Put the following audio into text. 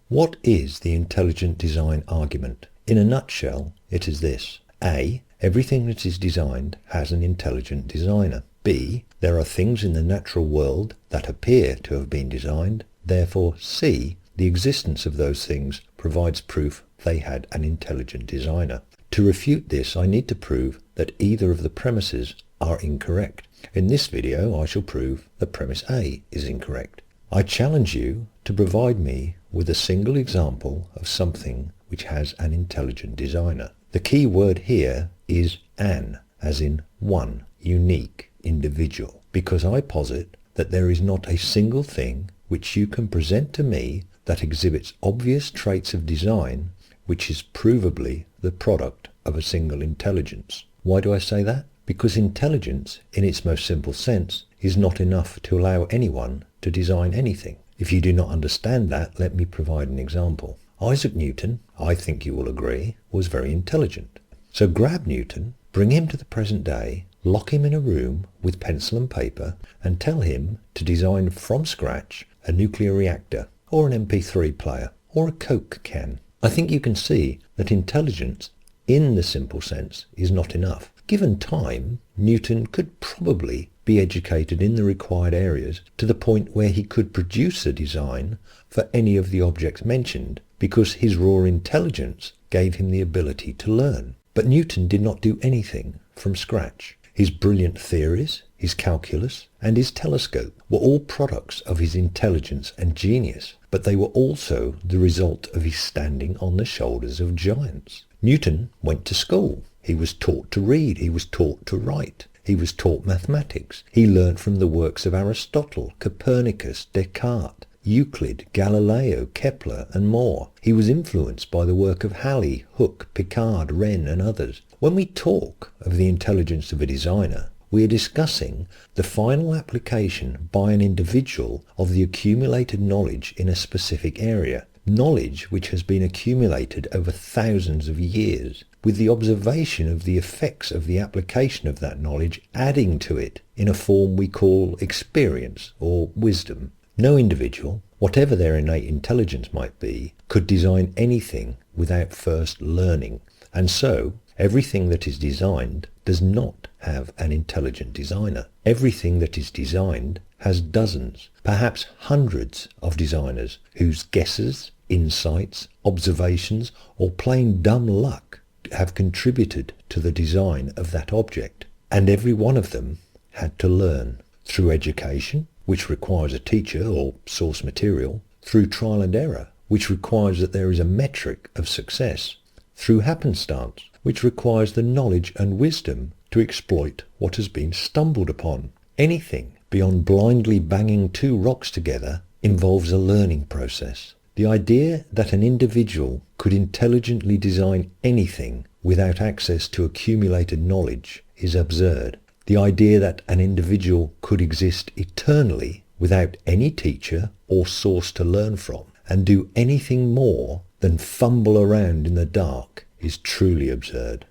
What is the intelligent design argument? In a nutshell, it is this. A. Everything that is designed has an intelligent designer. B. There are things in the natural world that appear to have been designed. Therefore, C. The existence of those things provides proof they had an intelligent designer. To refute this, I need to prove that either of the premises are incorrect. In this video, I shall prove that premise A is incorrect. I challenge you to provide me with a single example of something which has an intelligent designer. The key word here is an, as in one, unique, individual, because I posit that there is not a single thing which you can present to me that exhibits obvious traits of design which is provably the product of a single intelligence. Why do I say that? Because intelligence, in its most simple sense, is not enough to allow anyone to design anything. If you do not understand that, let me provide an example. Isaac Newton, I think you will agree, was very intelligent. So grab Newton, bring him to the present day, lock him in a room with pencil and paper, and tell him to design from scratch a nuclear reactor, or an MP3 player, or a Coke can. I think you can see that intelligence, in the simple sense, is not enough. Given time, Newton could probably be educated in the required areas to the point where he could produce a design for any of the objects mentioned, because his raw intelligence gave him the ability to learn. But Newton did not do anything from scratch. His brilliant theories, his calculus, and his telescope were all products of his intelligence and genius, but they were also the result of his standing on the shoulders of giants. Newton went to school. He was taught to read. He was taught to write. He was taught mathematics. He learnt from the works of Aristotle, Copernicus, Descartes, Euclid, Galileo, Kepler, and more. He was influenced by the work of Halley, Hooke, Picard, Wren, and others. When we talk of the intelligence of a designer, we are discussing the final application by an individual of the accumulated knowledge in a specific area, knowledge which has been accumulated over thousands of years, with the observation of the effects of the application of that knowledge adding to it in a form we call experience or wisdom. No individual, whatever their innate intelligence might be, could design anything without first learning, and so everything that is designed does not have an intelligent designer. Everything that is designed has dozens, perhaps hundreds of designers whose guesses, insights, observations, or plain dumb luck have contributed to the design of that object. And every one of them had to learn through education, which requires a teacher or source material, through trial and error, which requires that there is a metric of success, through happenstance, which requires the knowledge and wisdom to exploit what has been stumbled upon. Anything beyond blindly banging two rocks together involves a learning process. The idea that an individual could intelligently design anything without access to accumulated knowledge is absurd. The idea that an individual could exist eternally without any teacher or source to learn from and do anything more than fumble around in the dark is truly absurd.